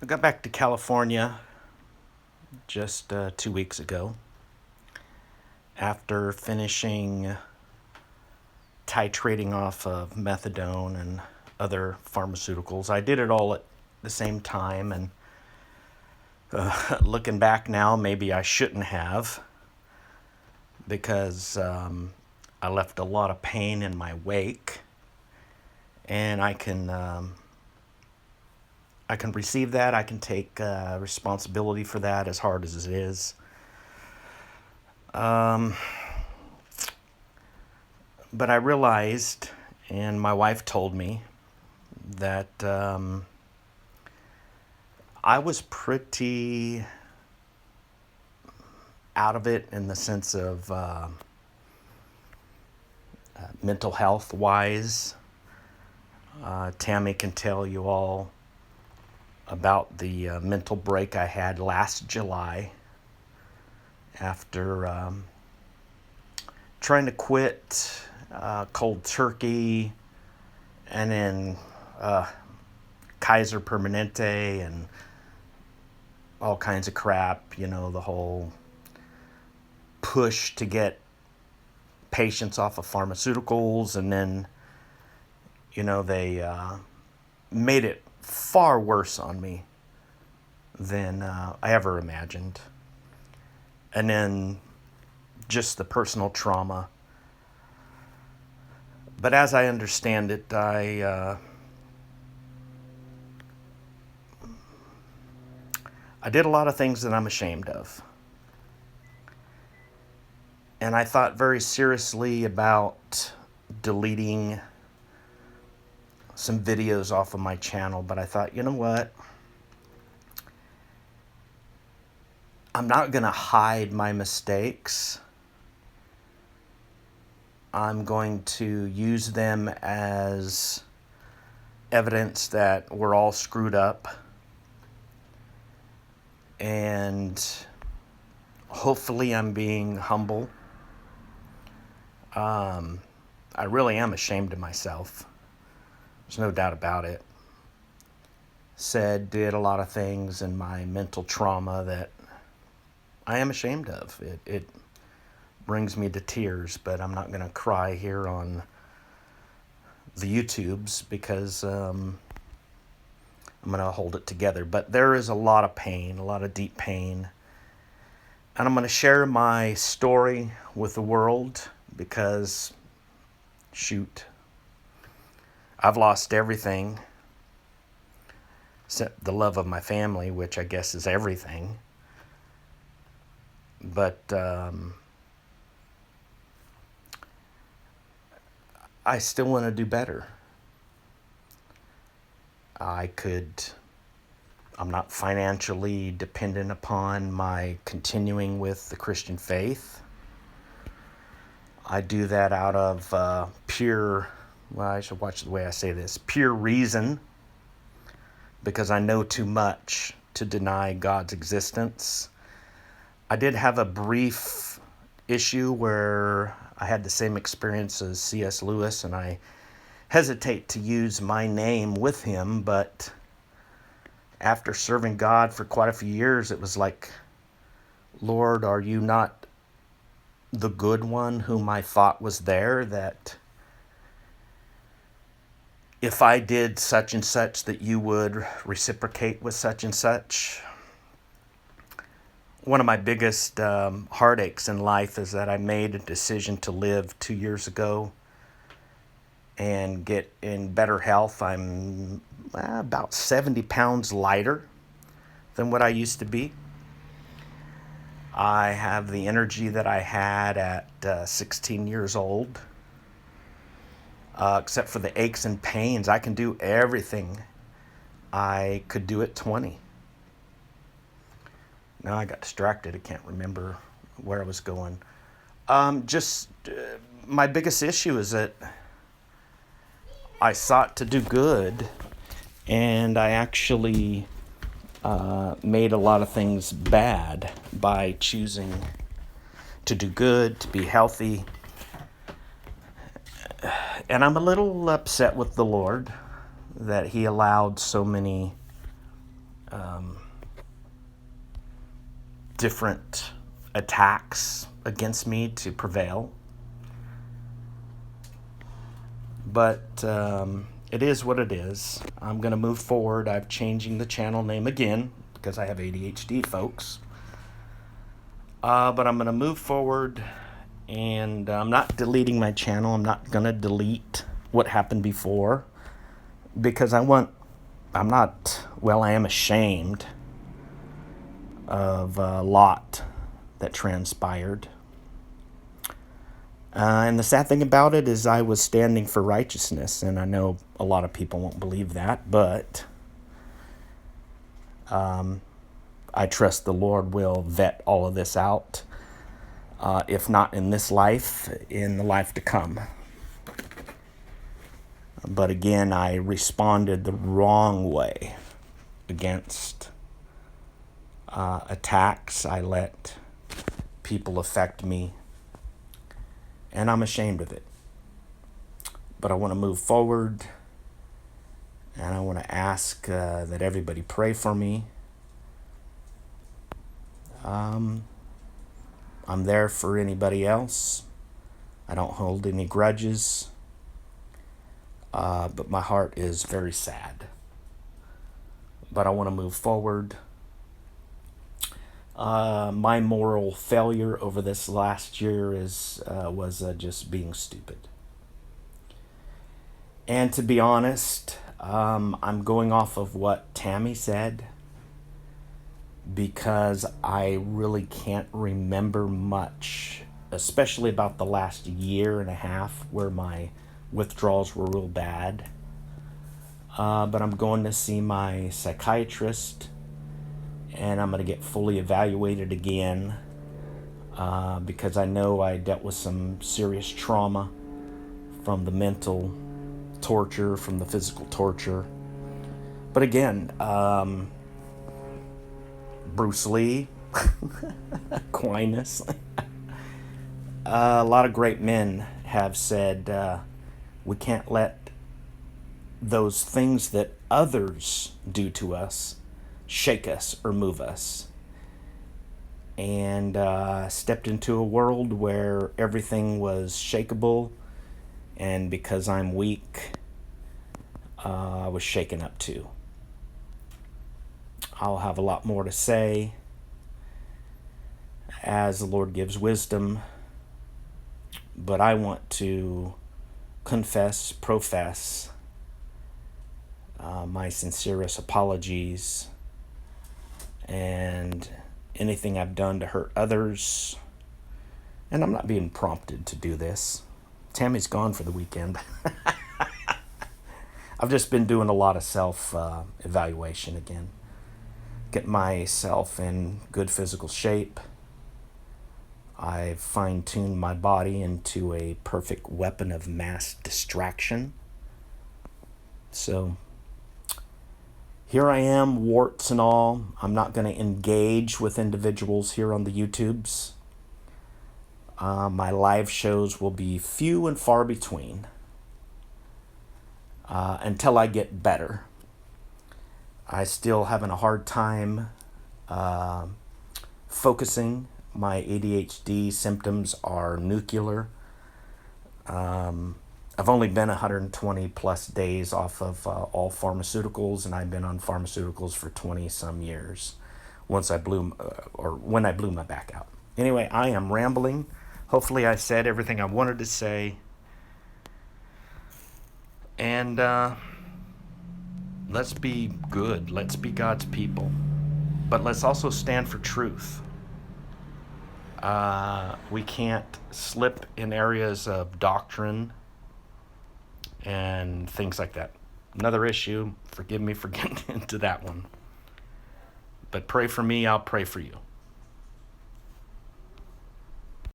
I got back to California just 2 weeks ago after finishing titrating off of methadone and other pharmaceuticals. I did it all at the same time, and looking back now, maybe I shouldn't have because I left a lot of pain in my wake, and I can receive that. I can take responsibility for that, as hard as it is. But I realized, and my wife told me, that I was pretty out of it in the sense of mental health wise. Tammy can tell you all about the mental break I had last July after trying to quit cold turkey, and then Kaiser Permanente and all kinds of crap, the whole push to get patients off of pharmaceuticals, and then, they made it far worse on me than I ever imagined. And then just the personal trauma. But as I understand it, I did a lot of things that I'm ashamed of. And I thought very seriously about deleting some videos off of my channel, but I thought, you know what? I'm not going to hide my mistakes. I'm going to use them as evidence that we're all screwed up. And hopefully I'm being humble. I really am ashamed of myself. There's no doubt about it. Did a lot of things in my mental trauma that I am ashamed of. It brings me to tears, but I'm not going to cry here on the YouTubes because I'm going to hold it together. But there is a lot of pain, a lot of deep pain. And I'm going to share my story with the world because, shoot, I've lost everything except the love of my family, which I guess is everything. But I still want to do better. I'm not financially dependent upon my continuing with the Christian faith. I do that out of pure, well, I should watch the way I say this, pure reason, because I know too much to deny God's existence. I did have a brief issue where I had the same experience as C.S. Lewis, and I hesitate to use my name with him, but after serving God for quite a few years, it was like, Lord, are you not the good one whom I thought was there, that if I did such and such, that you would reciprocate with such and such? One of my biggest heartaches in life is that I made a decision to live 2 years ago and get in better health. I'm about 70 pounds lighter than what I used to be. I have the energy that I had at 16 years old. Except for the aches and pains, I can do everything I could do at 20. Now I got distracted. I can't remember where I was going. My biggest issue is that I sought to do good, and I actually made a lot of things bad by choosing to do good, to be healthy. And I'm a little upset with the Lord that he allowed so many different attacks against me to prevail. But it is what it is. I'm going to move forward. I'm changing the channel name again because I have ADHD, folks. But I'm going to move forward, and I'm not deleting my channel. I'm not going to delete what happened before because I am ashamed of a lot that transpired. And the sad thing about it is I was standing for righteousness, and I know a lot of people won't believe that, but I trust the Lord will vet all of this out, if not in this life, in the life to come. But again, I responded the wrong way against attacks. I let people affect me, and I'm ashamed of it. But I want to move forward, and I want to ask that everybody pray for me. I'm there for anybody else. I don't hold any grudges, but my heart is very sad. But I want to move forward. My moral failure over this last year was just being stupid. And to be honest, I'm going off of what Tammy said because I really can't remember much, especially about the last year and a half where my withdrawals were real bad. But I'm going to see my psychiatrist, and I'm going to get fully evaluated again because I know I dealt with some serious trauma from the mental torture, from the physical torture. But again, Bruce Lee, Aquinas, a lot of great men have said we can't let those things that others do to us shake us or move us. And stepped into a world where everything was shakeable, and because I'm weak, I was shaken up too. I'll have a lot more to say as the Lord gives wisdom, but I want to profess my sincerest apologies and anything I've done to hurt others. And I'm not being prompted to do this. Tammy's gone for the weekend. I've just been doing a lot of self-evaluation again. Get myself in good physical shape. I've fine-tuned my body into a perfect weapon of mass distraction. So here I am, warts and all. I'm not going to engage with individuals here on the YouTubes. My live shows will be few and far between until I get better. I still having a hard time focusing. My ADHD symptoms are nuclear. I've only been 120 plus days off of all pharmaceuticals, and I've been on pharmaceuticals for 20 some years when I blew my back out. Anyway, I am rambling. Hopefully I said everything I wanted to say. And let's be good. Let's be God's people. But let's also stand for truth. We can't slip in areas of doctrine and things like that. Another issue. Forgive me for getting into that one. But pray for me, I'll pray for you.